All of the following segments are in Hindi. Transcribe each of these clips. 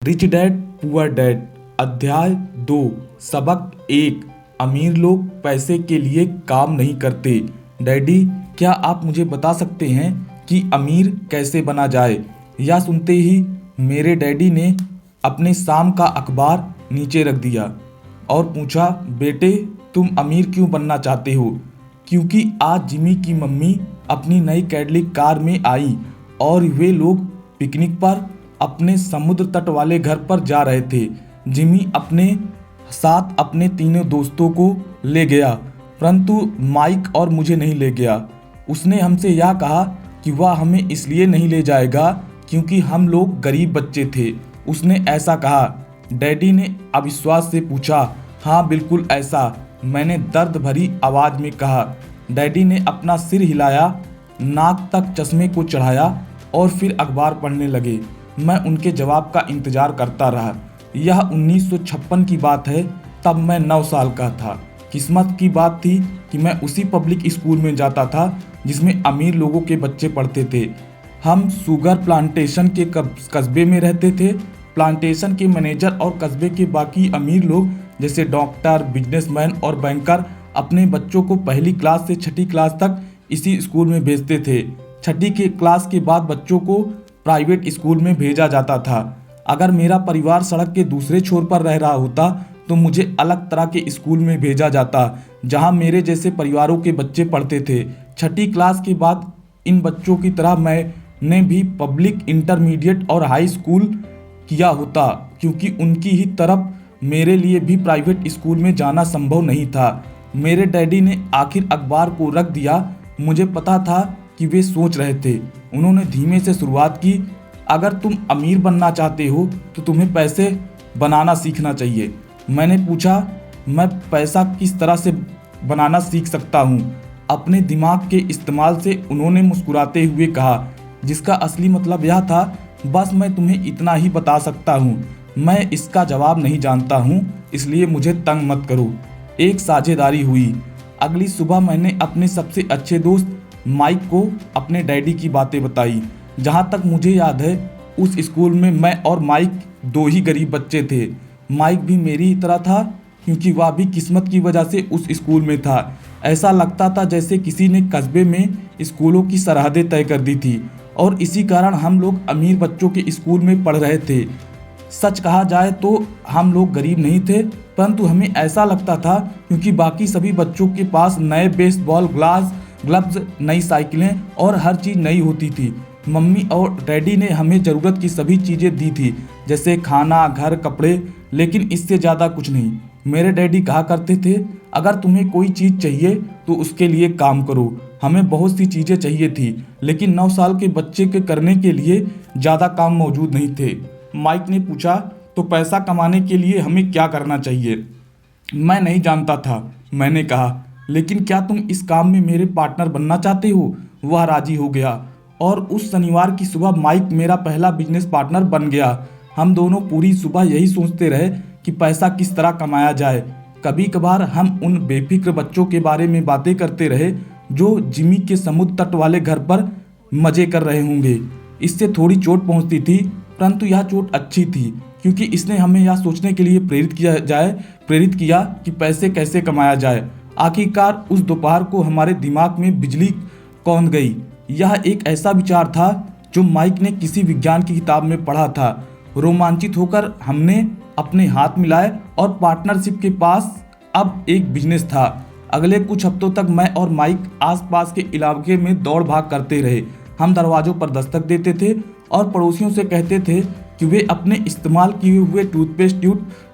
रिच डैड पुअर डैड अध्याय 2 सबक 1 अमीर लोग पैसे के लिए काम नहीं करते। डैडी, क्या आप मुझे बता सकते हैं कि अमीर कैसे बना जाए? यह सुनते ही मेरे डैडी ने अपने शाम का अखबार नीचे रख दिया और पूछा, बेटे तुम अमीर क्यों बनना चाहते हो? क्योंकि आज जिमी की मम्मी अपनी नई कैडलिक कार में आई और वे लोग पिकनिक पर अपने समुद्र तट वाले घर पर जा रहे थे। जिमी अपने साथ अपने तीनों दोस्तों को ले गया, परंतु माइक और मुझे नहीं ले गया। उसने हमसे यह कहा कि वह हमें इसलिए नहीं ले जाएगा क्योंकि हम लोग गरीब बच्चे थे। उसने ऐसा कहा। डैडी ने अविश्वास से पूछा, हाँ बिल्कुल ऐसा, मैंने दर्द भरी आवाज़ में कहा। डैडी ने अपना सिर हिलाया, नाक तक चश्मे को चढ़ाया और फिर अखबार पढ़ने लगे। मैं उनके जवाब का इंतजार करता रहा। यह 1956 की बात है, तब मैं 9 साल का था। किस्मत की बात थी कि मैं उसी पब्लिक स्कूल में जाता था जिसमें अमीर लोगों के बच्चे पढ़ते थे। हम शुगर प्लांटेशन के कस्बे में रहते थे। प्लांटेशन के मैनेजर और कस्बे के बाकी अमीर लोग जैसे डॉक्टर, बिजनेसमैन और बैंकर अपने बच्चों को पहली क्लास से 6ठी क्लास तक इसी स्कूल में भेजते थे। 6ठी के क्लास के बाद बच्चों को प्राइवेट स्कूल में भेजा जाता था। अगर मेरा परिवार सड़क के दूसरे छोर पर रह रहा होता तो मुझे अलग तरह के स्कूल में भेजा जाता जहां मेरे जैसे परिवारों के बच्चे पढ़ते थे। 6ठी क्लास के बाद इन बच्चों की तरह मैंने भी पब्लिक इंटरमीडिएट और हाई स्कूल किया होता, क्योंकि उनकी ही तरफ मेरे लिए भी प्राइवेट स्कूल में जाना संभव नहीं था। मेरे डैडी ने आखिर अखबार को रख दिया। मुझे पता था कि वे सोच रहे थे। उन्होंने धीमे से शुरुआत की, अगर तुम अमीर बनना चाहते हो तो तुम्हें पैसे बनाना सीखना चाहिए। मैंने पूछा, मैं पैसा किस तरह से बनाना सीख सकता हूँ? अपने दिमाग के इस्तेमाल से उन्होंने मुस्कुराते हुए कहा, जिसका असली मतलब यह था, बस मैं तुम्हें इतना ही बता सकता हूँ, मैं इसका जवाब नहीं जानता हूँ, इसलिए मुझे तंग मत करो। एक साझेदारी हुई। अगली सुबह मैंने अपने सबसे अच्छे दोस्त माइक को अपने डैडी की बातें बताई। जहाँ तक मुझे याद है उस स्कूल में मैं और माइक 2 ही गरीब बच्चे थे। माइक भी मेरी ही तरह था, क्योंकि वह भी किस्मत की वजह से उस स्कूल में था। ऐसा लगता था जैसे किसी ने कस्बे में स्कूलों की सरहदें तय कर दी थी और इसी कारण हम लोग अमीर बच्चों के स्कूल में पढ़ रहे थे। सच कहा जाए तो हम लोग गरीब नहीं थे, परंतु हमें ऐसा लगता था क्योंकि बाकी सभी बच्चों के पास नए बेसबॉल ग्लव्स, नई साइकिलें और हर चीज़ नई होती थी। मम्मी और डैडी ने हमें ज़रूरत की सभी चीज़ें दी थी, जैसे खाना, घर, कपड़े, लेकिन इससे ज़्यादा कुछ नहीं। मेरे डैडी कहा करते थे, अगर तुम्हें कोई चीज़ चाहिए तो उसके लिए काम करो। हमें बहुत सी चीज़ें चाहिए थी, लेकिन 9 साल के बच्चे के करने के लिए ज़्यादा काम मौजूद नहीं थे। माइक ने पूछा, तो पैसा कमाने के लिए हमें क्या करना चाहिए? मैं नहीं जानता था, मैंने कहा, लेकिन क्या तुम इस काम में मेरे पार्टनर बनना चाहते हो? वह राजी हो गया और उस शनिवार की सुबह माइक मेरा पहला बिजनेस पार्टनर बन गया। हम दोनों पूरी सुबह यही सोचते रहे कि पैसा किस तरह कमाया जाए। कभी कभार हम उन बेफिक्र बच्चों के बारे में बातें करते रहे जो जिमी के समुद्र तट वाले घर पर मजे कर रहे होंगे। इससे थोड़ी चोट पहुंचती थी, परंतु यह चोट अच्छी थी क्योंकि इसने हमें यह सोचने के लिए प्रेरित किया कि पैसे कैसे कमाया जाए। आखिरकार उस दोपहर को हमारे दिमाग में बिजली कौंध गई। यह एक ऐसा विचार था जो माइक ने किसी विज्ञान की किताब में पढ़ा था। रोमांचित होकर हमने अपने हाथ मिलाए और पार्टनरशिप के पास अब एक बिजनेस था। अगले कुछ हफ्तों तक मैं और माइक आसपास के इलाके में दौड़ भाग करते रहे। हम दरवाजों पर दस्तक देते थे और पड़ोसियों से कहते थे कि वे अपने इस्तेमाल किए हुए टूथपेस्ट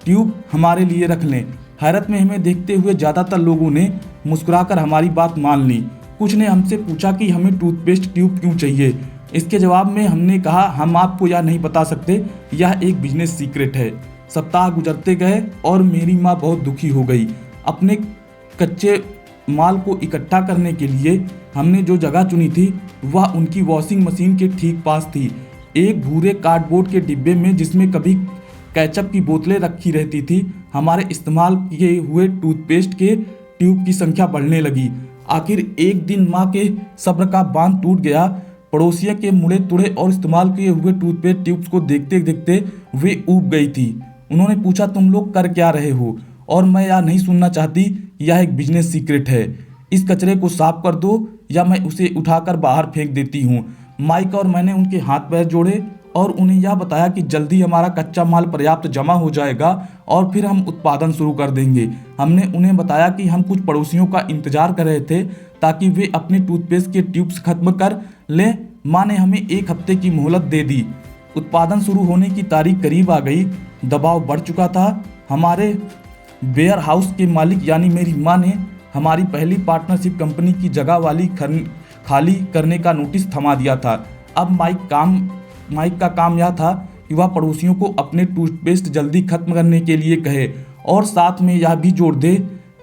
ट्यूब हमारे लिए रख लें। हैरत में हमें देखते हुए ज़्यादातर लोगों ने मुस्कुराकर हमारी बात मान ली। कुछ ने हमसे पूछा कि हमें टूथपेस्ट ट्यूब क्यों चाहिए। इसके जवाब में हमने कहा, हम आपको यह नहीं बता सकते, यह एक बिजनेस सीक्रेट है। सप्ताह गुजरते गए और मेरी माँ बहुत दुखी हो गई। अपने कच्चे माल को इकट्ठा करने के लिए हमने जो जगह चुनी थी वह उनकी वॉशिंग मशीन के ठीक पास थी। एक भूरे कार्डबोर्ड के डिब्बे में जिसमें कभी केचप की बोतलें रखी रहती थी। हमारे इस्तेमाल किए हुए टूथपेस्ट के ट्यूब की संख्या बढ़ने लगी। आखिर एक दिन माँ के सब्र का बांध टूट गया। पड़ोसिया के मुड़े तुड़े और इस्तेमाल किए हुए टूथपेस्ट ट्यूब्स को देखते देखते वे ऊब गई थी। उन्होंने पूछा, तुम लोग कर क्या रहे हो? और मैं यह नहीं सुनना चाहती कि यह एक बिजनेस सीक्रेट है। इस कचरे को साफ कर दो या मैं उसे उठाकर बाहर फेंक देती हूँ। माइक और मैंने उनके हाथ पैर जोड़े और उन्हें यह बताया कि जल्दी हमारा कच्चा माल पर्याप्त जमा हो जाएगा और फिर हम उत्पादन शुरू कर देंगे। हमने उन्हें बताया कि हम कुछ पड़ोसियों का इंतजार कर रहे थे ताकि वे अपने टूथपेस्ट के ट्यूब्स खत्म कर लें। माँ ने हमें 1 हफ्ते की मोहलत दे दी। उत्पादन शुरू होने की तारीख करीब आ गई। दबाव बढ़ चुका था। हमारे वेयर हाउस के मालिक यानी मेरी माँ ने हमारी पहली पार्टनरशिप कंपनी की जगह वाली खाली करने का नोटिस थमा दिया था। अब माइक का काम यह था कि वह पड़ोसियों को अपने टूथपेस्ट जल्दी खत्म करने के लिए कहे और साथ में यह भी जोड़ दे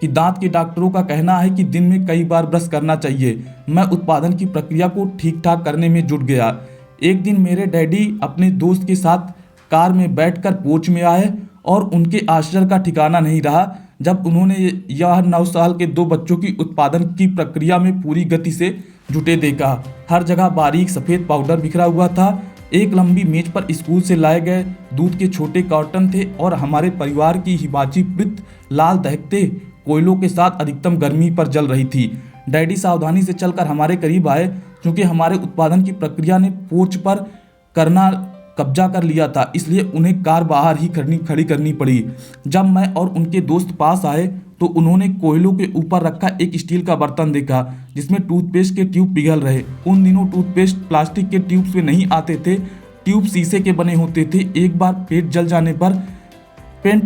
कि दांत के डॉक्टरों का कहना है कि दिन में कई बार ब्रश करना चाहिए। मैं उत्पादन की प्रक्रिया को ठीक ठाक करने में जुट गया। एक दिन मेरे डैडी अपने दोस्त के साथ कार में बैठकर पोर्च में आए और उनके आश्चर्य का ठिकाना नहीं रहा जब उन्होंने यह 9 साल के 2 बच्चों की उत्पादन की प्रक्रिया में पूरी गति से जुटे देखा। हर जगह बारीक सफ़ेद पाउडर बिखरा हुआ था। एक लंबी मेज पर स्कूल से लाए गए दूध के छोटे कार्टन थे और हमारे परिवार की हिमाचीकृत लाल दहकते कोयलों के साथ अधिकतम गर्मी पर जल रही थी। डैडी सावधानी से चलकर हमारे करीब आए। क्योंकि हमारे उत्पादन की प्रक्रिया ने पोर्च पर कब्जा कर लिया था, इसलिए उन्हें कार बाहर ही खड़ी करनी पड़ी। जब मैं और उनके दोस्त पास आए तो उन्होंने कोयलों के ऊपर रखा एक स्टील का बर्तन देखा जिसमें टूथपेस्ट के ट्यूब पिघल रहे। उन दिनों टूथपेस्ट प्लास्टिक के ट्यूब्स में नहीं आते थे, ट्यूब शीशे के बने होते थे। एक बार पेंट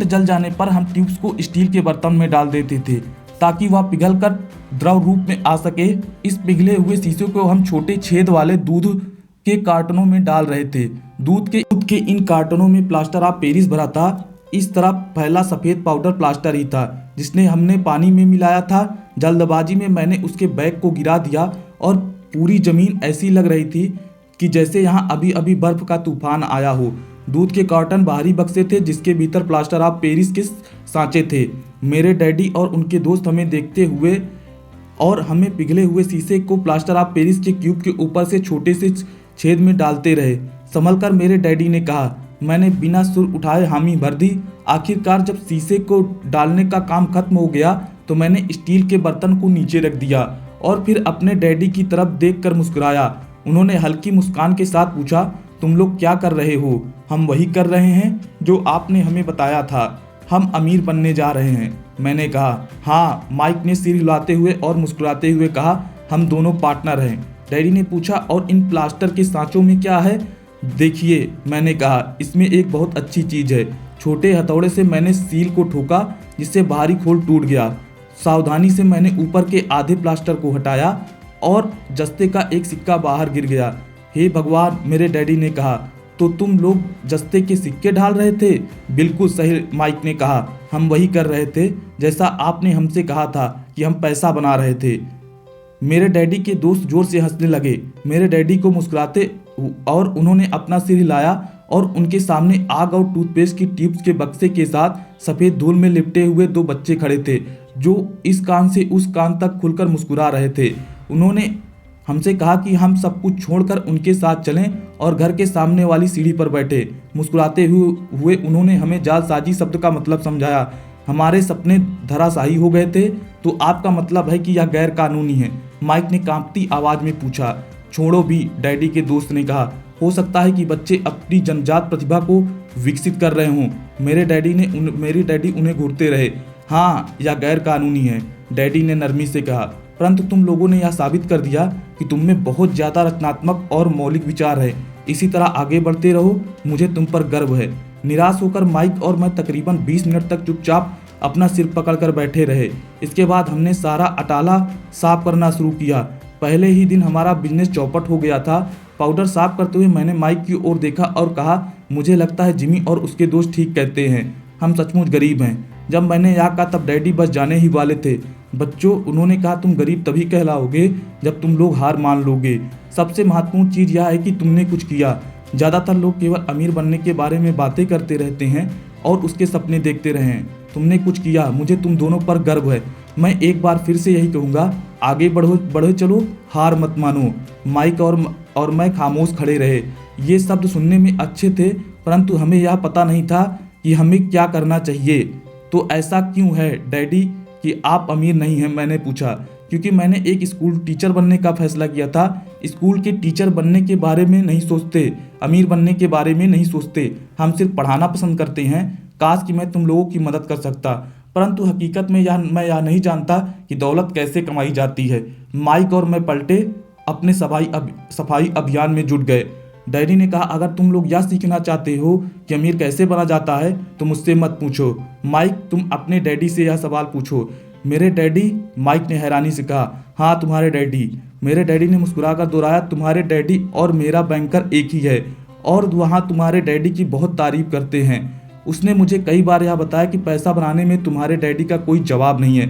जल जाने पर हम ट्यूब्स को स्टील के बर्तन में डाल देते थे ताकि वह पिघलकर द्रव रूप में आ सके। इस पिघले हुए शीशे को हम छोटे छेद वाले दूध के कार्टनों में डाल रहे थे। दूध के इन कार्टनों में प्लास्टर ऑफ पेरिस भरा था। इस तरह पहला सफ़ेद पाउडर प्लास्टर ही था जिसने हमने पानी में मिलाया था। जल्दबाजी में मैंने उसके बैग को गिरा दिया और पूरी ज़मीन ऐसी लग रही थी कि जैसे यहाँ अभी अभी बर्फ़ का तूफान आया हो। दूध के कार्टन बाहरी बक्से थे जिसके भीतर प्लास्टर ऑफ पेरिस के सांचे थे। मेरे डैडी और उनके दोस्त हमें देखते हुए और हमें पिघले हुए शीशे को प्लास्टर ऑफ पेरिस के क्यूब के ऊपर से छोटे से छेद में डालते रहे। संभलकर मेरे डैडी ने कहा। मैंने बिना सुर उठाए हामी भर दी। आखिरकार जब शीशे को डालने का काम खत्म हो गया तो मैंने स्टील के बर्तन को नीचे रख दिया और फिर अपने डैडी की तरफ देखकर मुस्कुराया। उन्होंने हल्की मुस्कान के साथ पूछा, तुम लोग क्या कर रहे हो? हम वही कर रहे हैं जो आपने हमें बताया था। हम अमीर बनने जा रहे हैं। मैंने कहा, हाँ। माइक ने सिर हिलाते हुए और मुस्कुराते हुए कहा, हम दोनों पार्टनर हैं। डैडी ने पूछा, और इन प्लास्टर के सांचों में क्या है? देखिए, मैंने कहा, इसमें एक बहुत अच्छी चीज़ है। छोटे हथौड़े से मैंने सील को ठोका जिससे बाहरी खोल टूट गया। सावधानी से मैंने ऊपर के आधे प्लास्टर को हटाया और जस्ते का एक सिक्का बाहर गिर गया। हे भगवान, मेरे डैडी ने कहा, तो तुम लोग जस्ते के सिक्के ढाल रहे थे? बिल्कुल सही, माइक ने कहा, हम वही कर रहे थे जैसा आपने हमसे कहा था कि हम पैसा बना रहे थे। मेरे डैडी के दोस्त जोर से हंसने लगे। मेरे डैडी को मुस्कुराते और उन्होंने अपना सिर हिलाया और उनके सामने आग और टूथपेस्ट की ट्यूब्स के बक्से के साथ सफ़ेद धूल में लिपटे हुए 2 बच्चे खड़े थे जो इस कान से उस कान तक खुलकर मुस्कुरा रहे थे। उन्होंने हमसे कहा कि हम सब कुछ छोड़कर उनके साथ चलें और घर के सामने वाली सीढ़ी पर बैठे। मुस्कुराते हुए उन्होंने हमें जालसाजी शब्द का मतलब समझाया। हमारे सपने धराशायी हो गए थे। तो आपका मतलब है कि यह गैर कानूनी है? माइक ने कांपती आवाज़ में पूछा। छोड़ो भी, डैडी के दोस्त ने कहा। हो सकता है कि बच्चे अपनी जन्मजात प्रतिभा को विकसित कर रहे हों। मेरे डैडी उन्हें घूरते रहे। हाँ, यह गैर कानूनी है, डैडी ने नरमी से कहा, परंतु तुम लोगों ने यह साबित कर दिया कि तुम में बहुत ज़्यादा रचनात्मक और मौलिक विचार है। इसी तरह आगे बढ़ते रहो, मुझे तुम पर गर्व है। निराश होकर माइक और मैं तकरीबन 20 मिनट तक चुपचाप अपना सिर पकड़कर बैठे रहे। इसके बाद हमने सारा अटाला साफ करना शुरू किया। पहले ही दिन हमारा बिजनेस चौपट हो गया था। पाउडर साफ करते हुए मैंने माइक की ओर देखा और कहा, मुझे लगता है जिमी और उसके दोस्त ठीक कहते हैं, हम सचमुच गरीब हैं। जब मैंने यह कहा तब डैडी बस जाने ही वाले थे। बच्चों, उन्होंने कहा, तुम गरीब तभी कहलाओगे जब तुम लोग हार मान लोगे। सबसे महत्वपूर्ण चीज़ यह है कि तुमने कुछ किया। ज़्यादातर लोग केवल अमीर बनने के बारे में बातें करते रहते हैं और उसके सपने देखते रहे हैं। तुमने कुछ किया, मुझे तुम दोनों पर गर्व है। मैं एक बार फिर से यही कहूँगा, आगे बढ़ो बढ़ो चलो, हार मत मानो। माइक और मैं खामोश खड़े रहे। ये शब्द सुनने में अच्छे थे, परंतु हमें यह पता नहीं था कि हमें क्या करना चाहिए। तो ऐसा क्यों है डैडी कि आप अमीर नहीं हैं, मैंने पूछा। क्योंकि मैंने एक स्कूल टीचर बनने का फैसला किया था। स्कूल के टीचर बनने के बारे में नहीं सोचते, अमीर बनने के बारे में नहीं सोचते, हम सिर्फ पढ़ाना पसंद करते हैं। काश कि मैं तुम लोगों की मदद कर सकता, परंतु हकीकत में मैं यह नहीं जानता कि दौलत कैसे कमाई जाती है। माइक और मैं पलटे अपने सफाई अभियान में जुट गए। डैडी ने कहा, अगर तुम लोग यह सीखना चाहते हो कि अमीर कैसे बना जाता है तो मुझसे मत पूछो। माइक, तुम अपने डैडी से यह सवाल पूछो। मेरे डैडी? माइक ने हैरानी से कहा। हाँ, तुम्हारे डैडी। मेरे डैडी ने मुस्कुराकर दोहराया, तुम्हारे डैडी और मेरा बैंकर एक ही है, और वहाँ तुम्हारे डैडी की बहुत तारीफ करते हैं। उसने मुझे कई बार यह बताया कि पैसा बनाने में तुम्हारे डैडी का कोई जवाब नहीं है।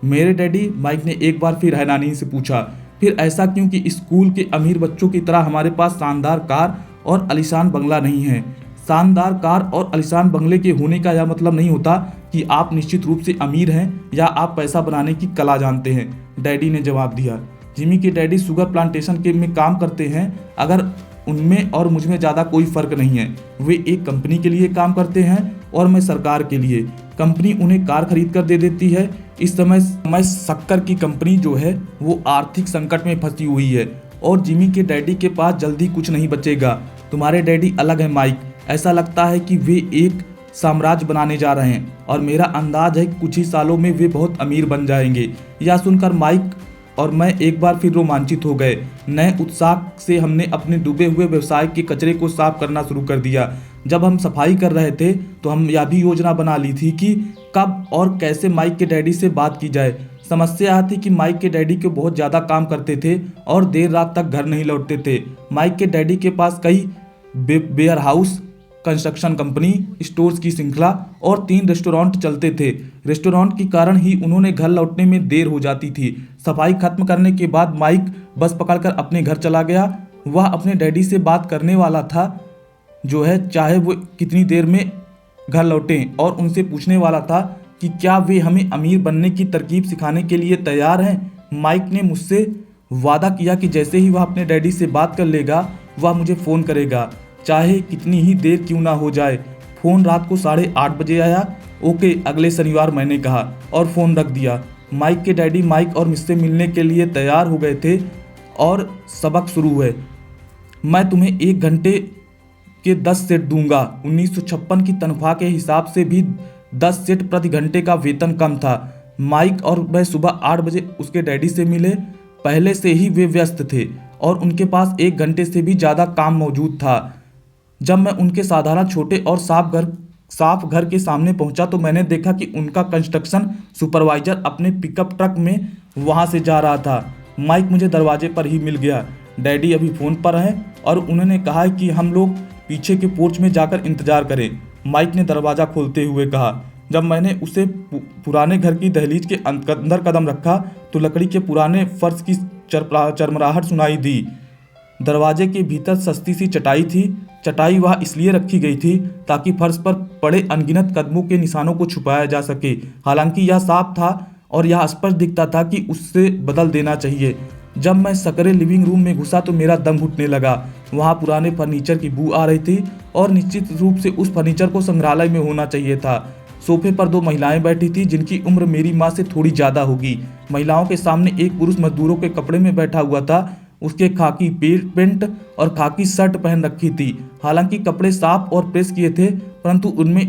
मेरे डैडी? माइक ने एक बार फिर हैरानी से पूछा। फिर ऐसा क्यों कि स्कूल के अमीर बच्चों की तरह हमारे पास शानदार कार और आलीशान बंगला नहीं है। शानदार कार और आलीशान बंगले के होने का यह मतलब नहीं होता कि आप निश्चित रूप से अमीर हैं या आप पैसा बनाने की कला जानते हैं, डैडी ने जवाब दिया। जिमी के डैडी शुगर प्लांटेशन के में काम करते हैं। अगर उनमें और मुझमें ज़्यादा कोई फर्क नहीं है। वे एक कंपनी के लिए काम करते हैं और मैं सरकार के लिए। कंपनी उन्हें कार खरीद कर दे देती है। इस समय शक्कर की कंपनी जो है वो आर्थिक संकट में फंसी हुई है और जिमी के डैडी के पास जल्दी कुछ नहीं बचेगा। तुम्हारे डैडी अलग है माइक, ऐसा लगता है कि वे एक साम्राज्य बनाने जा रहे हैं और मेरा अंदाज है कि कुछ ही सालों में वे बहुत अमीर बन जाएंगे। यह सुनकर माइक और मैं एक बार फिर रोमांचित हो गए। नए उत्साह से हमने अपने डूबे हुए व्यवसाय के कचरे को साफ करना शुरू कर दिया। जब हम सफाई कर रहे थे तो हम यह भी योजना बना ली थी कि कब और कैसे माइक के डैडी से बात की जाए। समस्या यह थी कि माइक के डैडी को बहुत ज़्यादा काम करते थे और देर रात तक घर नहीं लौटते थे। माइक के डैडी के पास कई warehouse, construction company, stores की श्रृंखला और 3 रेस्टोरेंट चलते थे। रेस्टोरेंट के कारण ही उन्होंने घर लौटने में देर हो जाती थी। सफाई खत्म करने के बाद माइक बस पकड़कर अपने घर चला गया। वह अपने डैडी से बात करने वाला था, जो है चाहे वो कितनी देर में घर लौटें, और उनसे पूछने वाला था कि क्या वे हमें अमीर बनने की तरकीब सिखाने के लिए तैयार हैं। माइक ने मुझसे वादा किया कि जैसे ही वह अपने डैडी से बात कर लेगा वह मुझे फ़ोन करेगा, चाहे कितनी ही देर क्यों ना हो जाए। फ़ोन रात को 8:30 बजे आया। ओके, अगले शनिवार, मैंने कहा और फ़ोन रख दिया। माइक के डैडी माइक और मुझसे मिलने के लिए तैयार हो गए थे और सबक शुरू हुए। मैं तुम्हें 1 घंटे के 10 सेट दूंगा। 1956 की तनख्वाह के हिसाब से भी 10 सेट प्रति घंटे का वेतन कम था। माइक और मैं सुबह 8 बजे उसके डैडी से मिले। पहले से ही वे व्यस्त थे और उनके पास 1 घंटे से भी ज़्यादा काम मौजूद था। जब मैं उनके साधारण छोटे और साफ घर के सामने पहुंचा तो मैंने देखा कि उनका कंस्ट्रक्शन सुपरवाइजर अपने पिकअप ट्रक में वहां से जा रहा था। माइक मुझे दरवाजे पर ही मिल गया। डैडी अभी फ़ोन पर हैं और उन्होंने कहा कि हम लोग पीछे के पोर्च में जाकर इंतज़ार करें, माइक ने दरवाज़ा खोलते हुए कहा। जब मैंने उसे पुराने घर की दहलीज के अंदर कदम रखा तो लकड़ी के पुराने फर्श की चरमराहट सुनाई दी। दरवाजे के भीतर सस्ती सी चटाई थी। चटाई वहाँ इसलिए रखी गई थी ताकि फर्श पर पड़े अनगिनत कदमों के निशानों को छुपाया जा सके। हालांकि यह साफ था और यह स्पष्ट दिखता था कि उससे बदल देना चाहिए। जब मैं सकरे लिविंग रूम में घुसा तो मेरा दम घुटने लगा। वहाँ पुराने फर्नीचर की बू आ रही थी और निश्चित रूप से उस फर्नीचर को संग्रहालय में होना चाहिए था। सोफे पर 2 महिलाएं बैठी थी जिनकी उम्र मेरी माँ से थोड़ी ज़्यादा होगी। महिलाओं के सामने एक पुरुष मजदूरों के कपड़े में बैठा हुआ था। उसके खाकी पेंट और खाकी शर्ट पहन रखी थी। हालांकि कपड़े साफ और प्रेस किए थे परंतु उनमें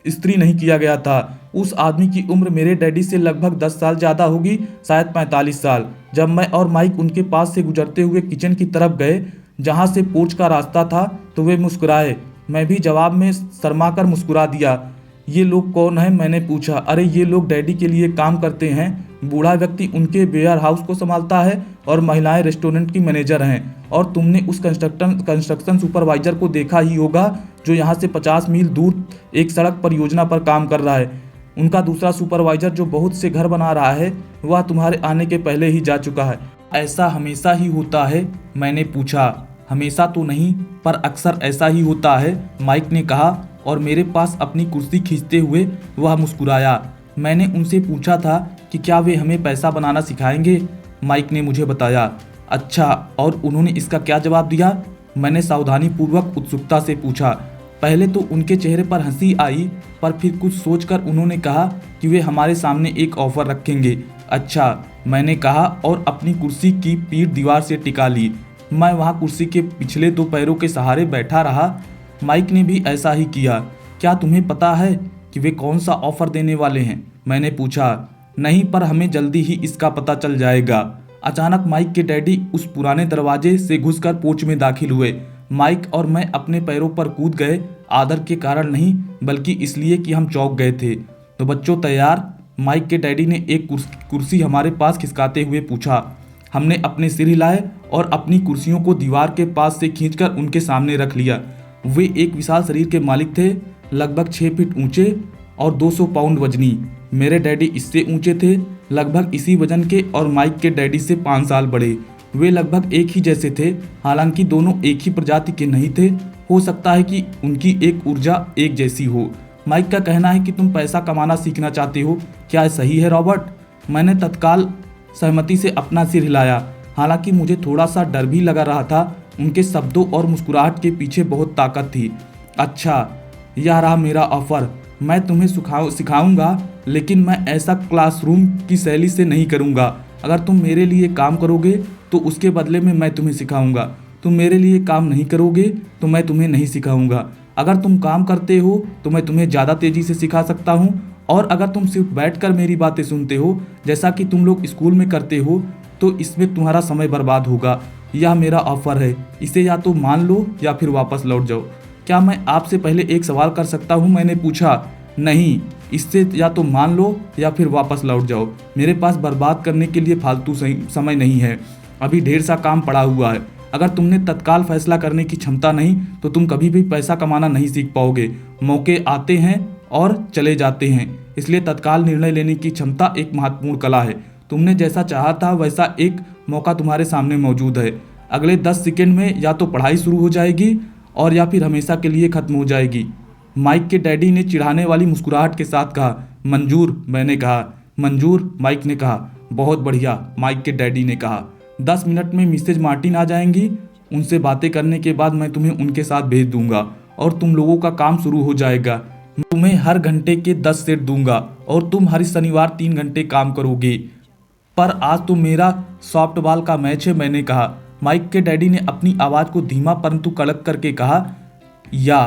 इस्त्री नहीं किया गया था। उस आदमी की उम्र मेरे डैडी से लगभग 10 साल ज़्यादा होगी, शायद 45 साल। जब मैं और माइक उनके पास से गुजरते हुए किचन की तरफ गए जहाँ से पोर्च का रास्ता था तो वे मुस्कुराए। मैं भी जवाब में शर्मा कर मुस्कुरा दिया। ये लोग कौन हैं, मैंने पूछा। अरे ये लोग डैडी के लिए काम करते हैं। बूढ़ा व्यक्ति उनके वेयर हाउस को संभालता है और महिलाएं रेस्टोरेंट की मैनेजर हैं। और तुमने उस कंस्ट्रक्शन सुपरवाइजर को देखा ही होगा जो यहाँ से 50 मील दूर एक सड़क परियोजना पर काम कर रहा है। उनका दूसरा सुपरवाइजर जो बहुत से घर बना रहा है वह तुम्हारे आने के पहले ही जा चुका है। ऐसा हमेशा ही होता है, मैंने पूछा। हमेशा तो नहीं पर अक्सर ऐसा ही होता है, माइक ने कहा और मेरे पास अपनी कुर्सी खींचते हुए वह मुस्कुराया। मैंने उनसे पूछा था कि क्या वे हमें पैसा बनाना सिखाएंगे। माइक ने मुझे बताया। अच्छा, और उन्होंने इसका क्या जवाब दिया? मैंने सावधानीपूर्वक उत्सुकता से पूछा। पहले तो उनके चेहरे पर हंसी आई, पर फिर कुछ सोचकर उन्होंने कहा कि वे हमारे सामने एक ऑफर रखेंगे। अच्छा, मैंने कहा और अपनी कुर्सी की पीठ दीवार से टिका ली। मैं वहाँ कुर्सी के पिछले 2 पैरों के सहारे बैठा रहा। माइक ने भी ऐसा ही किया। क्या तुम्हें पता है कि वे कौन सा ऑफर देने वाले हैं? मैंने पूछा। नहीं, पर हमें जल्दी ही इसका पता चल जाएगा। अचानक माइक के डैडी उस पुराने दरवाजे से घुसकर पोर्च में दाखिल हुए। माइक और मैं अपने पैरों पर कूद गए, आदर के कारण नहीं बल्कि इसलिए कि हम चौंक गए थे। तो बच्चों तैयार? माइक के डैडी ने एक कुर्सी हमारे पास खिसकाते हुए पूछा। हमने अपने सिर हिलाए और अपनी कुर्सियों को दीवार के पास से खींचकर उनके सामने रख लिया। वे एक विशाल शरीर के मालिक थे, लगभग 6 फीट ऊंचे और 200 पाउंड वजनी। मेरे डैडी इससे ऊंचे थे, लगभग इसी वजन के, और माइक के डैडी से 5 साल बड़े। वे लगभग एक ही जैसे थे, हालांकि दोनों एक ही प्रजाति के नहीं थे। हो सकता है कि उनकी एक ऊर्जा एक जैसी हो। माइक का कहना है कि तुम पैसा कमाना सीखना चाहते हो, क्या सही है रॉबर्ट? मैंने तत्काल सहमति से अपना सिर हिलाया, हालांकि मुझे थोड़ा सा डर भी लगा रहा था। उनके शब्दों और मुस्कुराहट के पीछे बहुत ताकत थी। अच्छा, यह रहा मेरा ऑफर। मैं तुम्हें सिखाऊंगा, लेकिन मैं ऐसा क्लासरूम की शैली से नहीं करूंगा। अगर तुम मेरे लिए काम करोगे तो उसके बदले में मैं तुम्हें सिखाऊंगा। तुम मेरे लिए काम नहीं करोगे तो मैं तुम्हें नहीं सिखाऊंगा। अगर तुम काम करते हो तो मैं तुम्हें ज़्यादा तेज़ी से सिखा सकता हूँ, और अगर तुम सिर्फ बैठकर मेरी बातें सुनते हो जैसा कि तुम लोग स्कूल में करते हो तो इसमें तुम्हारा समय बर्बाद होगा। यह मेरा ऑफर है, इसे या तो मान लो या फिर वापस लौट जाओ। क्या मैं आपसे पहले एक सवाल कर सकता हूँ? मैंने पूछा। नहीं, इससे या तो मान लो या फिर वापस लौट जाओ। मेरे पास बर्बाद करने के लिए फालतू समय नहीं है। अभी ढेर सा काम पड़ा हुआ है। अगर तुमने तत्काल फैसला करने की क्षमता नहीं तो तुम कभी भी पैसा कमाना नहीं सीख पाओगे। मौके आते हैं और चले जाते हैं, इसलिए तत्काल निर्णय लेने की क्षमता एक महत्वपूर्ण कला है। तुमने जैसा चाहा था वैसा एक मौका तुम्हारे सामने मौजूद है। अगले 10 सेकंड में या तो पढ़ाई शुरू हो जाएगी और या फिर हमेशा के लिए खत्म हो जाएगी। माइक के डैडी ने चिढ़ाने वाली मुस्कुराहट के साथ कहा। मंजूर, मैंने कहा। मंजूर, माइक ने कहा। बहुत बढ़िया, माइक के डैडी ने कहा। 10 मिनट में मिसेज मार्टिन आ जाएंगी। उनसे बातें करने के बाद मैं तुम्हें उनके साथ भेज दूंगा और तुम लोगों का काम शुरू हो जाएगा। मैं तुम्हें हर घंटे के 10 सेट दूंगा और तुम हर शनिवार 3 घंटे काम करोगे। पर आज तो मेरा सॉफ्टबॉल का मैच है, मैंने कहा। माइक के डैडी ने अपनी आवाज़ को धीमा परंतु कड़क करके कहा। या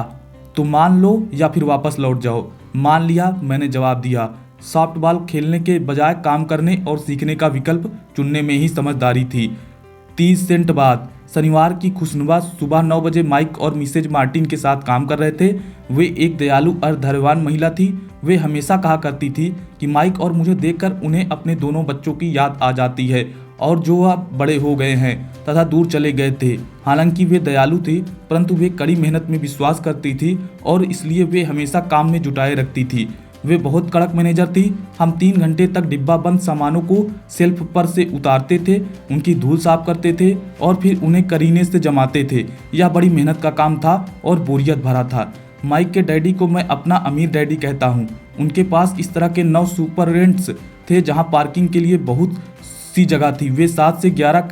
तो मान लो या फिर वापस लौट जाओ। मान लिया, मैंने जवाब दिया। सॉफ्टबॉल खेलने के बजाय काम करने और सीखने का विकल्प चुनने में ही समझदारी थी। 30 सेंट बाद शनिवार की खुशनुमा सुबह 9 बजे माइक और मिसेज मार्टिन के साथ काम कर रहे थे। वे एक दयालु और धैर्यवान महिला थी। वे हमेशा कहा करती थी कि माइक और मुझे देखकर उन्हें अपने दोनों बच्चों की याद आ जाती है और जो अब बड़े हो गए हैं तथा दूर चले गए थे। हालांकि वे दयालु थी, परंतु वे कड़ी मेहनत में विश्वास करती थी और इसलिए वे हमेशा काम में जुटाए रखती थी। वे बहुत कड़क मैनेजर थी। हम 3 घंटे तक डिब्बा बंद सामानों को शेल्फ पर से उतारते थे, उनकी धूल साफ करते थे और फिर उन्हें करीने से जमाते थे। यह बड़ी मेहनत का काम था और बोरियत भरा था। माइक के डैडी को मैं अपना अमीर डैडी कहता हूँ। उनके पास इस तरह के 9 सुपर रेंट्स थे जहाँ पार्किंग के लिए बहुत सी जगह थी। वे 7 से 11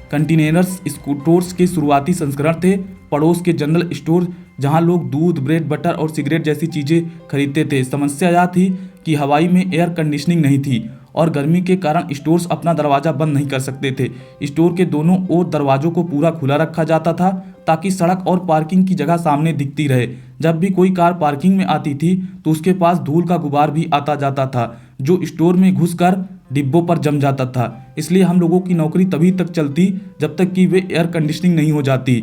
कंटेनर्स स्टोर्स के शुरुआती संस्करण थे। पड़ोस के जनरल स्टोर जहां लोग दूध, ब्रेड, बटर और सिगरेट जैसी चीजें खरीदते थे। समस्या यह थी कि हवाई में एयर कंडीशनिंग नहीं थी और गर्मी के कारण स्टोर्स अपना दरवाजा बंद नहीं कर सकते थे। स्टोर के दोनों ओर दरवाजों को पूरा खुला रखा जाता था ताकि सड़क और पार्किंग की जगह सामने दिखती रहे। जब भी कोई कार पार्किंग में आती थी तो उसके पास धूल का गुबार भी आता जाता था जो स्टोर में घुसकर डिब्बों पर जम जाता था। इसलिए हम लोगों की नौकरी तभी तक चलती जब तक कि वे एयर कंडीशनिंग नहीं हो जाती।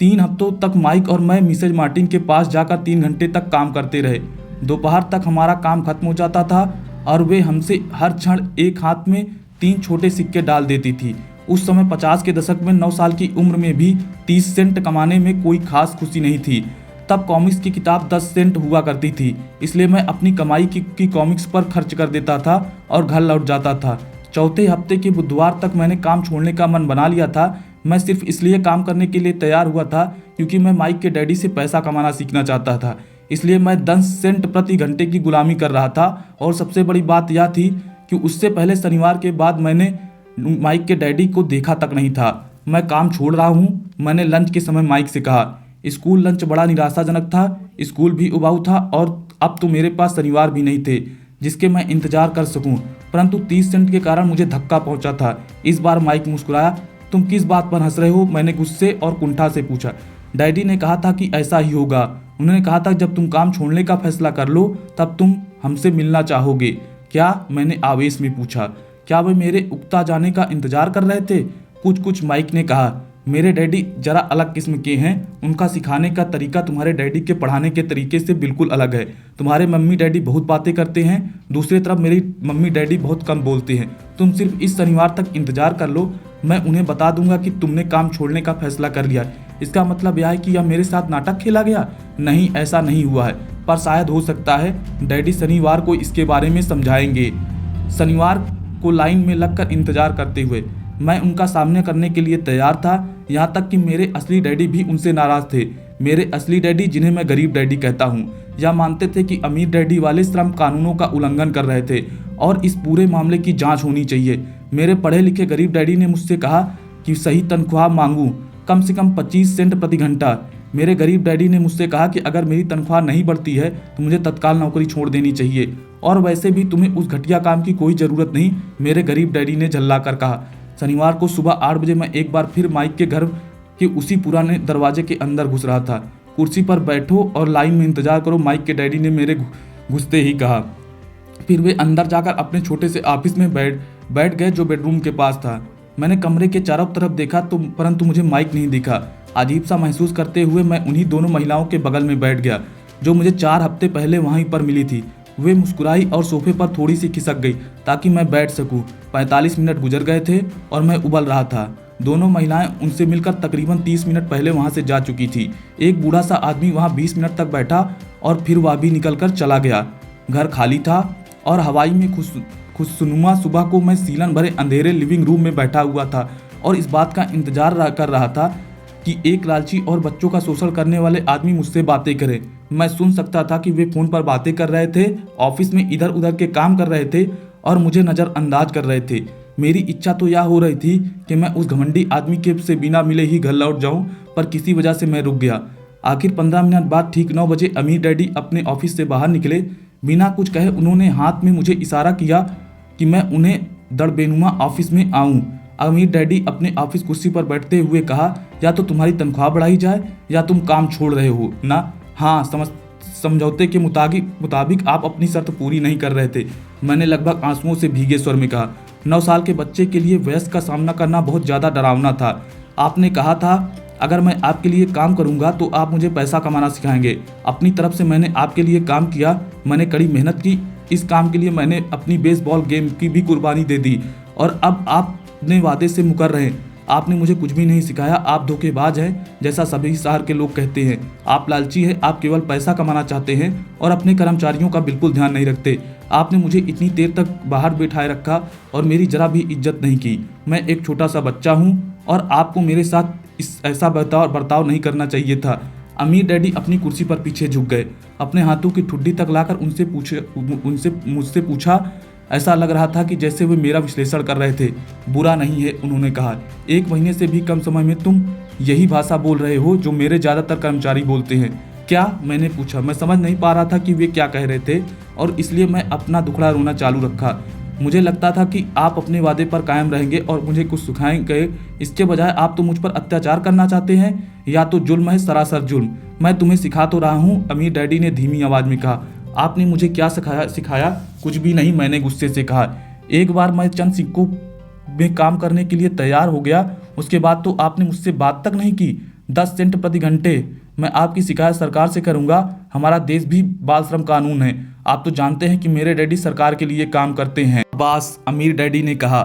3 हफ्तों तक माइक और मैं मिसेज मार्टिन के पास जाकर 3 घंटे तक काम करते रहे। दोपहर तक हमारा काम खत्म हो जाता था और वे हमसे हर क्षण एक हाथ में 3 छोटे सिक्के डाल देती थी। उस समय 50 के दशक में 9 साल की उम्र में भी 30 सेंट कमाने में कोई खास खुशी नहीं थी। तब कॉमिक्स की किताब 10 सेंट हुआ करती थी, इसलिए मैं अपनी कमाई की कॉमिक्स पर खर्च कर देता था और घर लौट जाता था। चौथे हफ्ते के बुधवार तक मैंने काम छोड़ने का मन बना लिया था। मैं सिर्फ इसलिए काम करने के लिए तैयार हुआ था क्योंकि मैं माइक के डैडी से पैसा कमाना सीखना चाहता था। इसलिए मैं 10 सेंट प्रति घंटे की गुलामी कर रहा था। और सबसे बड़ी बात यह थी कि उससे पहले शनिवार के बाद मैंने माइक के डैडी को देखा तक नहीं था। मैं काम छोड़ रहा हूँ, मैंने लंच के समय माइक से कहा। स्कूल लंच बड़ा निराशाजनक था, स्कूल भी उबाऊ था और अब तो मेरे पास शनिवार भी नहीं थे जिसके मैं इंतजार कर सकूं। परंतु 30 सेंट के कारण मुझे धक्का पहुंचा था। इस बार माइक मुस्कुराया। तुम किस बात पर हंस रहे हो? मैंने गुस्से और कुंठा से पूछा। डैडी ने कहा था कि ऐसा ही होगा। उन्होंने कहा था जब तुम काम छोड़ने का फैसला कर लो तब तुम हमसे मिलना चाहोगे क्या? मैंने आवेश में पूछा। क्या वे मेरे उकता जाने का इंतजार कर रहे थे? कुछ माइक ने कहा। मेरे डैडी जरा अलग किस्म के हैं, उनका सिखाने का तरीका तुम्हारे डैडी के पढ़ाने के तरीके से बिल्कुल अलग है। तुम्हारे मम्मी डैडी बहुत बातें करते हैं, दूसरी तरफ मेरी मम्मी डैडी बहुत कम बोलते हैं। तुम सिर्फ इस शनिवार तक इंतजार कर लो, मैं उन्हें बता दूंगा कि तुमने काम छोड़ने का फैसला कर लिया। इसका मतलब यह है कि यह मेरे साथ नाटक खेला गया? नहीं, ऐसा नहीं हुआ है, पर शायद हो सकता है। डैडी शनिवार को इसके बारे में समझाएंगे। शनिवार को लाइन में लगकर इंतजार करते हुए मैं उनका सामना करने के लिए तैयार था, यहाँ तक कि मेरे असली डैडी भी उनसे नाराज थे। मेरे असली डैडी, जिन्हें मैं गरीब डैडी कहता हूँ, यह मानते थे कि अमीर डैडी वाले श्रम कानूनों का उल्लंघन कर रहे थे और इस पूरे मामले की जांच होनी चाहिए। मेरे पढ़े लिखे गरीब डैडी ने मुझसे कहा कि सही तनख्वाह मांगूं, कम से कम 25 सेंट प्रति घंटा। मेरे गरीब डैडी ने मुझसे कहा कि अगर मेरी तनख्वाह नहीं बढ़ती है तो मुझे तत्काल नौकरी छोड़ देनी चाहिए, और वैसे भी तुम्हें उस घटिया काम की कोई ज़रूरत नहीं, मेरे गरीब डैडी ने झल्ला कर कहा। शनिवार को सुबह 8 बजे मैं एक बार फिर माइक के घर के उसी पुराने दरवाजे के अंदर घुस रहा था। कुर्सी पर बैठो और लाइन में इंतजार करो, माइक के डैडी ने मेरे घुसते ही कहा। फिर वे अंदर जाकर अपने छोटे से ऑफिस में बैठ गए जो बेडरूम के पास था। मैंने कमरे के चारों तरफ देखा परंतु मुझे माइक नहीं दिखा। अजीब सा महसूस करते हुए मैं उन्हीं दोनों महिलाओं के बगल में बैठ गया जो मुझे 4 हफ्ते पहले वहीं पर मिली थी। वे मुस्कुराई और सोफे पर थोड़ी सी खिसक गई ताकि मैं बैठ सकूं। 45 मिनट गुजर गए थे और मैं उबल रहा था। दोनों महिलाएं उनसे मिलकर तकरीबन 30 मिनट पहले वहां से जा चुकी थी। एक बूढ़ा सा आदमी वहां 20 मिनट तक बैठा और फिर वह भी निकलकर चला गया। घर खाली था और हवाई में खुशनुमा सुबह को मैं सीलन भरे अंधेरे लिविंग रूम में बैठा हुआ था और इस बात का इंतजार कर रहा था कि एक लालची और बच्चों का शोषण करने वाले आदमी मुझसे बातें करे। मैं सुन सकता था कि वे फोन पर बातें कर रहे थे, ऑफिस में इधर उधर के काम कर रहे थे और मुझे नज़रअंदाज कर रहे थे। मेरी इच्छा तो यह हो रही थी कि मैं उस घमंडी आदमी के से बिना मिले ही घर लौट जाऊं, पर किसी वजह से मैं रुक गया। आखिर 15 मिनट बाद ठीक 9 बजे अमीर डैडी अपने ऑफिस से बाहर निकले। बिना कुछ कहे उन्होंने हाथ में मुझे इशारा किया कि मैं उन्हें दड़बेनुमा ऑफिस में आऊं। अमीर डैडी अपने ऑफिस कुर्सी पर बैठते हुए कहा, या तो तुम्हारी तनख्वाह बढ़ाई जाए या तुम काम छोड़ रहे हो ना। हाँ, समझौते के मुताबिक आप अपनी शर्त पूरी नहीं कर रहे थे, मैंने लगभग आंसुओं से भीगे स्वर में कहा। 9 साल के बच्चे के लिए वयस्क का सामना करना बहुत ज़्यादा डरावना था। आपने कहा था अगर मैं आपके लिए काम करूंगा तो आप मुझे पैसा कमाना सिखाएंगे। अपनी तरफ से मैंने आपके लिए काम किया, मैंने कड़ी मेहनत की। इस काम के लिए मैंने अपनी बेसबॉल गेम की भी कुर्बानी दे दी और अब आप अपने वादे से मुकर रहे हैं। आपने मुझे कुछ भी नहीं सिखाया। आप धोखेबाज हैं, जैसा सभी शहर के लोग कहते हैं। आप लालची हैं, आप केवल पैसा कमाना चाहते हैं और अपने कर्मचारियों का बिल्कुल ध्यान नहीं रखते। आपने मुझे इतनी देर तक बाहर बैठाए रखा और मेरी जरा भी इज्जत नहीं की। मैं एक छोटा सा बच्चा हूँ और आपको मेरे साथ ऐसा बर्ताव नहीं करना चाहिए था। अमीर डैडी अपनी कुर्सी पर पीछे झुक गए, अपने हाथों की ठुड्डी तक लाकर मुझसे पूछा। ऐसा लग रहा था कि जैसे वे मेरा विश्लेषण कर रहे थे। बुरा नहीं है, उन्होंने कहा। 1 महीने से भी कम समय में तुम यही भाषा बोल रहे हो जो मेरे ज़्यादातर कर्मचारी बोलते हैं क्या? मैंने पूछा। मैं समझ नहीं पा रहा था कि वे क्या कह रहे थे और इसलिए मैं अपना दुखड़ा रोना चालू रखा। मुझे लगता था कि आप अपने वादे पर कायम रहेंगे और मुझे कुछ सिखाएंगे। इसके बजाय आप तो मुझ पर अत्याचार करना चाहते हैं। या तो जुल्म है, सरासर जुल्म। मैं तुम्हें सिखा तो रहा हूँ, अमीर डैडी ने धीमी आवाज़ में कहा। आपने मुझे क्या सिखाया? कुछ भी नहीं, मैंने गुस्से से कहा। एक बार मैं चंद सिक्कों में काम करने के लिए तैयार हो गया, उसके बाद तो आपने मुझसे बात तक नहीं की। 10 सेंट प्रति घंटे। मैं आपकी शिकायत सरकार से करूंगा। हमारा देश भी बाल श्रम कानून है। आप तो जानते हैं कि मेरे डैडी सरकार के लिए काम करते हैं। बस, अमीर डैडी ने कहा।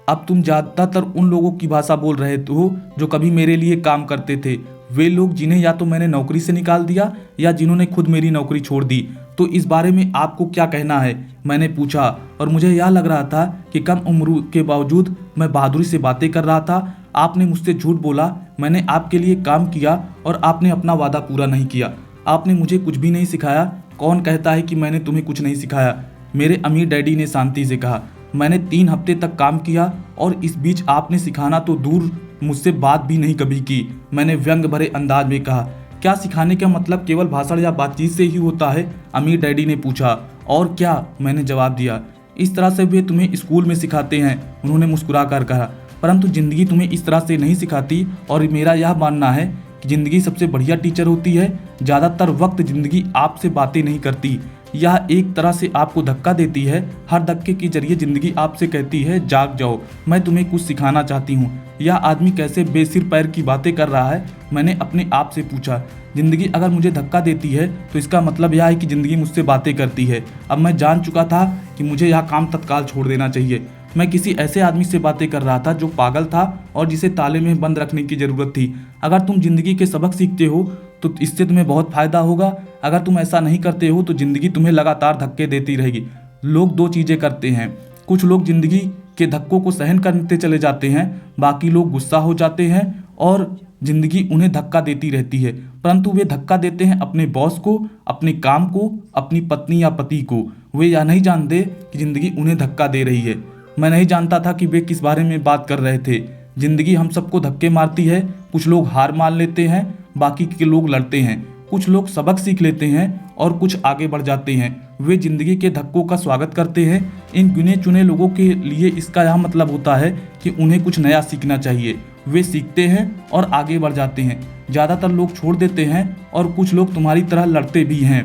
अब तुम ज़्यादातर उन लोगों की भाषा बोल रहे हो जो कभी मेरे लिए काम करते थे। वे लोग जिन्हें या तो मैंने नौकरी से निकाल दिया या जिन्होंने खुद मेरी नौकरी छोड़ दी। तो इस बारे में आपको क्या कहना है? मैंने पूछा और मुझे यह लग रहा था कि कम उम्र के बावजूद मैं बहादुरी से बातें कर रहा था। आपने मुझसे झूठ बोला, मैंने आपके लिए काम किया और आपने अपना वादा पूरा नहीं किया। आपने मुझे कुछ भी नहीं सिखाया। कौन कहता है कि मैंने तुम्हें कुछ नहीं सिखाया? मेरे अमीर डैडी ने शांति से कहा। मैंने 3 हफ्ते तक काम किया और इस बीच आपने सिखाना तो दूर मुझसे बात भी नहीं कभी की। मैंने व्यंग भरे अंदाज में कहा। क्या सिखाने का मतलब केवल भाषण या बातचीत से ही होता है? अमीर डैडी ने पूछा। और क्या, मैंने जवाब दिया। इस तरह से वे तुम्हें स्कूल में सिखाते हैं, उन्होंने मुस्कुरा कर कहा, परंतु जिंदगी तुम्हें इस तरह से नहीं सिखाती। और मेरा यह मानना है कि जिंदगी सबसे बढ़िया टीचर होती है। ज़्यादातर वक्त जिंदगी आपसे बातें नहीं करती, यह एक तरह से आपको धक्का देती है। हर धक्के के जरिए जिंदगी आपसे कहती है, जाग जाओ, मैं तुम्हें कुछ सिखाना चाहती हूँ। यह आदमी कैसे बेसिर पैर की बातें कर रहा है? मैंने अपने आप से पूछा। जिंदगी अगर मुझे धक्का देती है तो इसका मतलब यह है कि जिंदगी मुझसे बातें करती है। अब मैं जान चुका था कि मुझे यह काम तत्काल छोड़ देना चाहिए। मैं किसी ऐसे आदमी से बातें कर रहा था जो पागल था और जिसे ताले में बंद रखने की जरूरत थी। अगर तुम जिंदगी के सबक सीखते हो तो इससे तुम्हें बहुत फायदा होगा। अगर तुम ऐसा नहीं करते हो तो जिंदगी तुम्हें लगातार धक्के देती रहेगी। लोग दो चीजें करते हैं, कुछ लोग जिंदगी के धक्कों को सहन करते चले जाते हैं, बाकी लोग गुस्सा हो जाते हैं और जिंदगी उन्हें धक्का देती रहती है। परंतु वे धक्का देते हैं अपने बॉस को, अपने काम को, अपनी पत्नी या पति को। वे यह नहीं जानते कि जिंदगी उन्हें धक्का दे रही है। मैं नहीं जानता था कि वे किस बारे में बात कर रहे थे। जिंदगी हम सबको धक्के मारती है। कुछ लोग हार मान लेते हैं, बाकी के लोग लड़ते हैं। कुछ लोग सबक सीख लेते हैं और कुछ आगे बढ़ जाते हैं। वे जिंदगी के धक्कों का स्वागत करते हैं। इन गिने चुने लोगों के लिए इसका यह मतलब होता है कि उन्हें कुछ नया सीखना चाहिए। वे सीखते हैं और आगे बढ़ जाते हैं। ज़्यादातर लोग छोड़ देते हैं और कुछ लोग तुम्हारी तरह लड़ते भी हैं।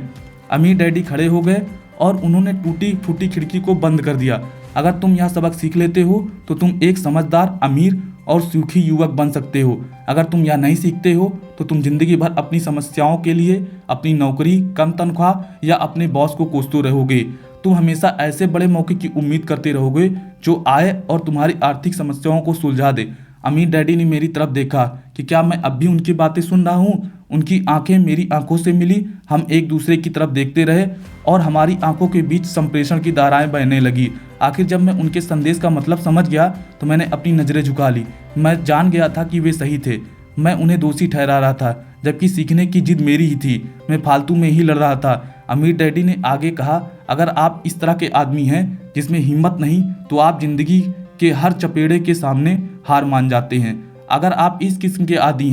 अमीर डैडी खड़े हो गए और उन्होंने टूटी फूटी खिड़की को बंद कर दिया। अगर तुम यह सबक सीख लेते हो तो तुम एक समझदार, अमीर और सुखी युवक बन सकते हो। अगर तुम यह नहीं सीखते हो तो तुम जिंदगी भर अपनी समस्याओं के लिए अपनी नौकरी, कम तनख्वाह या अपने बॉस को कोसते रहोगे। तुम हमेशा ऐसे बड़े मौके की उम्मीद करते रहोगे जो आए और तुम्हारी आर्थिक समस्याओं को सुलझा दे। अमीर डैडी ने मेरी तरफ देखा कि क्या मैं अब भी उनकी बातें सुन रहा हूँ। उनकी आंखें मेरी आंखों से मिली। हम एक दूसरे की तरफ देखते रहे और हमारी आंखों के बीच संप्रेषण की धाराएं बहने लगी। आखिर जब मैं उनके संदेश का मतलब समझ गया तो मैंने अपनी नज़रें झुका ली। मैं जान गया था कि वे सही थे। मैं उन्हें दोषी ठहरा रहा था, जबकि सीखने की जिद मेरी ही थी। मैं फालतू में ही लड़ रहा था। अमीर डैडी ने आगे कहा, अगर आप इस तरह के आदमी हैं जिसमें हिम्मत नहीं, तो आप जिंदगी के हर चपेड़े के सामने हार मान जाते हैं। अगर आप इस किस्म के आदमी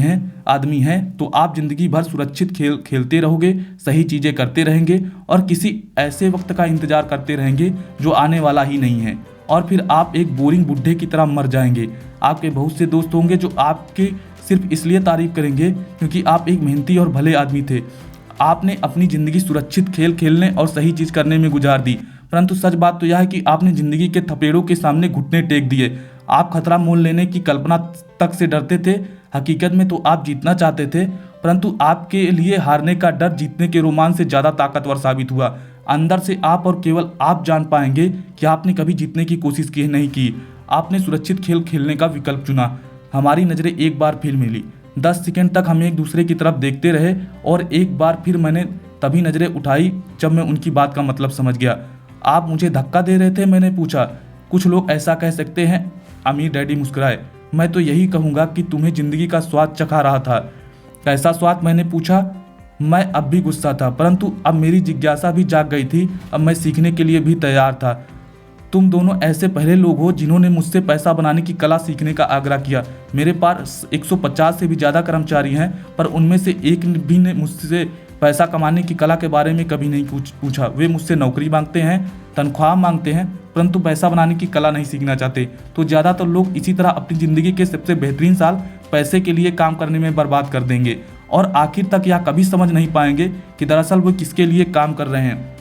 हैं तो आप जिंदगी भर सुरक्षित खेल खेलते रहोगे, सही चीज़ें करते रहेंगे और किसी ऐसे वक्त का इंतजार करते रहेंगे जो आने वाला ही नहीं है। और फिर आप एक बोरिंग बुढ़े की तरह मर जाएंगे। आपके बहुत से दोस्त होंगे जो आपके सिर्फ इसलिए तारीफ करेंगे क्योंकि आप एक मेहनती और भले आदमी थे। आपने अपनी ज़िंदगी सुरक्षित खेल खेलने और सही चीज़ करने में गुजार दी। परंतु सच बात तो यह है कि आपने ज़िंदगी के थपेड़ों के सामने घुटने टेक दिए। आप खतरा मोल लेने की कल्पना तक से डरते थे। हकीकत में तो आप जीतना चाहते थे, परंतु आपके लिए हारने का डर जीतने के रोमांच से ज़्यादा ताकतवर साबित हुआ। अंदर से आप और केवल आप जान पाएंगे कि आपने कभी जीतने की कोशिश की नहीं की। आपने सुरक्षित खेल खेलने का विकल्प चुना। हमारी नज़रें एक बार फिर मिली। 10 सेकंड तक हम एक दूसरे की तरफ देखते रहे और एक बार फिर मैंने तभी नज़रें उठाई जब मैं उनकी बात का मतलब समझ गया। आप मुझे धक्का दे रहे थे? मैंने पूछा। कुछ लोग ऐसा कह सकते हैं, अमीर डैडी मुस्कुराए। मैं तो यही कहूँगा कि तुम्हें ज़िंदगी का स्वाद चखा रहा था। कैसा स्वाद? मैंने पूछा। मैं अब भी गुस्सा था, परंतु अब मेरी जिज्ञासा भी जाग गई थी। अब मैं सीखने के लिए भी तैयार था। तुम दोनों ऐसे पहले लोग हो जिन्होंने मुझसे पैसा बनाने की कला सीखने का आग्रह किया। मेरे पास 150 से भी ज़्यादा कर्मचारी हैं, पर उनमें से एक भी ने मुझसे पैसा कमाने की कला के बारे में कभी नहीं पूछा। वे मुझसे नौकरी मांगते हैं, तनख्वाह मांगते हैं, परंतु पैसा बनाने की कला नहीं सीखना चाहते। तो ज़्यादातर लोग इसी तरह अपनी ज़िंदगी के सबसे बेहतरीन साल पैसे के लिए काम करने में बर्बाद कर देंगे और आखिर तक यह कभी समझ नहीं पाएंगे कि दरअसल वो किसके लिए काम कर रहे हैं।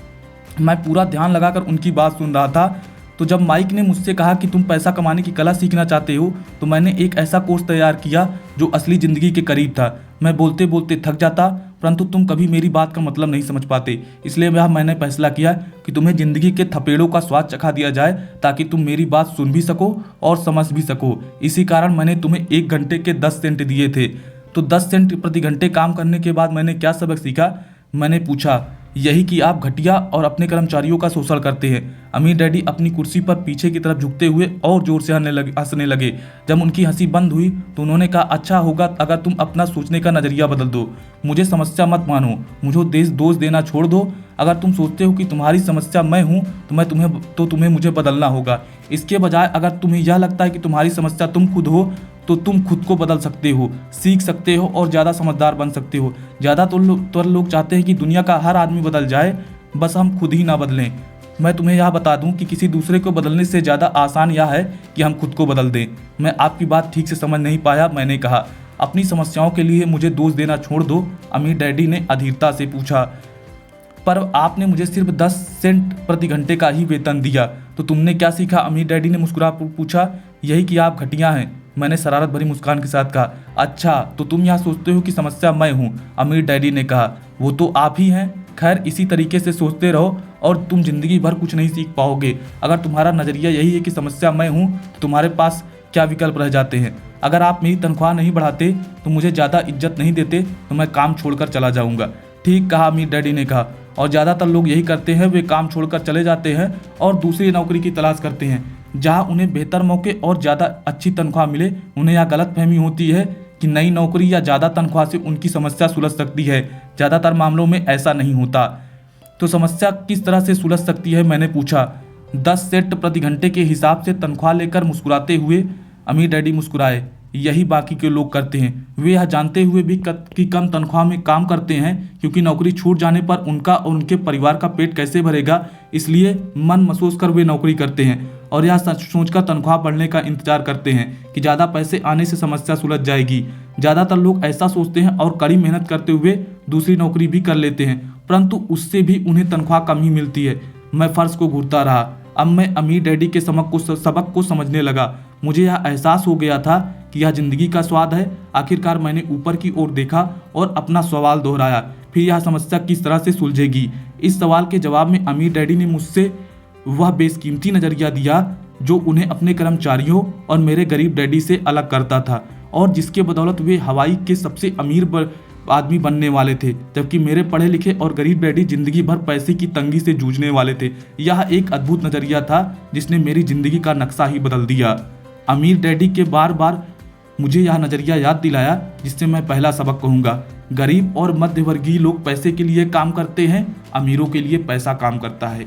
मैं पूरा ध्यान लगाकर उनकी बात सुन रहा था। तो जब माइक ने मुझसे कहा कि तुम पैसा कमाने की कला सीखना चाहते हो, तो मैंने एक ऐसा कोर्स तैयार किया जो असली ज़िंदगी के करीब था। मैं बोलते बोलते थक जाता, परंतु तुम कभी मेरी बात का मतलब नहीं समझ पाते। इसलिए मैंने फैसला किया कि तुम्हें ज़िंदगी के थपेड़ों का स्वाद चखा दिया जाए ताकि तुम मेरी बात सुन भी सको और समझ भी सको। इसी कारण मैंने तुम्हें 1 घंटे के 10 सेंट दिए थे। तो 10 सेंट प्रति घंटे काम करने के बाद मैंने क्या सबक सीखा? मैंने पूछा। यही कि आप घटिया और अपने कर्मचारियों का शोषण करते हैं। अमीर डैडी अपनी कुर्सी पर पीछे की तरफ झुकते हुए और जोर से हंसने लगे। जब उनकी हंसी बंद हुई तो उन्होंने कहा, अच्छा होगा अगर तुम अपना सोचने का नजरिया बदल दो। मुझे समस्या मत मानो, मुझे दोष देना छोड़ दो। अगर तुम सोचते हो कि तुम्हारी समस्या मैं हूँ तो तुम्हें मुझे बदलना होगा। इसके बजाय अगर तुम्हें यह लगता है कि तुम्हारी समस्या तुम खुद हो तो तुम खुद को बदल सकते हो, सीख सकते हो और ज़्यादा समझदार बन सकते हो। ज़्यादातर लोग चाहते हैं कि दुनिया का हर आदमी बदल जाए, बस हम खुद ही ना बदलें। मैं तुम्हें यह बता दूं कि किसी दूसरे को बदलने से ज़्यादा आसान यह है कि हम खुद को बदल दें। मैं आपकी बात ठीक से समझ नहीं पाया। मैंने कहा, अपनी समस्याओं के लिए मुझे दोष देना छोड़ दो। अमीर डैडी ने अधीरता से पूछा, पर आपने मुझे सिर्फ 10 सेंट प्रति घंटे का ही वेतन दिया, तो तुमने क्या सीखा? अमीर डैडी ने मुस्कुरा पूछा। यही कि आप घटिया हैं, मैंने शरारत भरी मुस्कान के साथ कहा। अच्छा, तो तुम यह सोचते हो कि समस्या मैं हूँ? अमीर डैडी ने कहा। वो तो आप ही हैं। खैर, इसी तरीके से सोचते रहो और तुम जिंदगी भर कुछ नहीं सीख पाओगे। अगर तुम्हारा नज़रिया यही है कि समस्या मैं हूँ तो तुम्हारे पास क्या विकल्प रह जाते हैं? अगर आप मेरी तनख्वाह नहीं बढ़ाते तो मुझे ज़्यादा इज्जत नहीं देते तो मैं काम छोड़कर चला जाऊँगा। ठीक कहा, अमीर डैडी ने कहा। और ज़्यादातर लोग यही करते हैं, वे काम छोड़कर चले जाते हैं और दूसरी नौकरी की तलाश करते हैं जहां उन्हें बेहतर मौके और ज़्यादा अच्छी तनख्वाह मिले। उन्हें यह गलतफहमी होती है कि नई नौकरी या ज़्यादा तनख्वाह से उनकी समस्या सुलझ सकती है। ज़्यादातर मामलों में ऐसा नहीं होता। तो समस्या किस तरह से सुलझ सकती है, मैंने पूछा। 10 सेंट प्रति घंटे के हिसाब से तनख्वाह लेकर मुस्कुराते हुए अमीर डैडी मुस्कुराए। यही बाकी के लोग करते हैं। वे यह जानते हुए भी कि कम तनख्वाह में काम करते हैं क्योंकि नौकरी छूट जाने पर उनका और उनके परिवार का पेट कैसे भरेगा, इसलिए मन महसूस कर वे नौकरी करते हैं और यह सोचकर तनख्वाह बढ़ने का इंतजार करते हैं कि ज़्यादा पैसे आने से समस्या सुलझ जाएगी। ज़्यादातर लोग ऐसा सोचते हैं और कड़ी मेहनत करते हुए दूसरी नौकरी भी कर लेते हैं, परंतु उससे भी उन्हें तनख्वाह कम ही मिलती है। मैं फर्श को घूरता रहा। अब मैं अमीर डैडी के सबक को समझने लगा। मुझे यह एहसास हो गया था कि यह जिंदगी का स्वाद है। आखिरकार मैंने ऊपर की ओर देखा और अपना सवाल दोहराया, फिर यह समस्या किस तरह से सुलझेगी? इस सवाल के जवाब में अमीर डैडी ने मुझसे वह बेशकीमती नज़रिया दिया जो उन्हें अपने कर्मचारियों और मेरे गरीब डैडी से अलग करता था और जिसके बदौलत वे हवाई के सबसे अमीर आदमी बनने वाले थे, जबकि मेरे पढ़े लिखे और गरीब डैडी जिंदगी भर पैसे की तंगी से जूझने वाले थे। यह एक अद्भुत नज़रिया था जिसने मेरी जिंदगी का नक्शा ही बदल दिया। अमीर डैडी के बार बार मुझे यह नज़रिया याद दिलाया जिससे मैं पहला सबक कहूँगा। गरीब और मध्यवर्गीय लोग पैसे के लिए काम करते हैं, अमीरों के लिए पैसा काम करता है।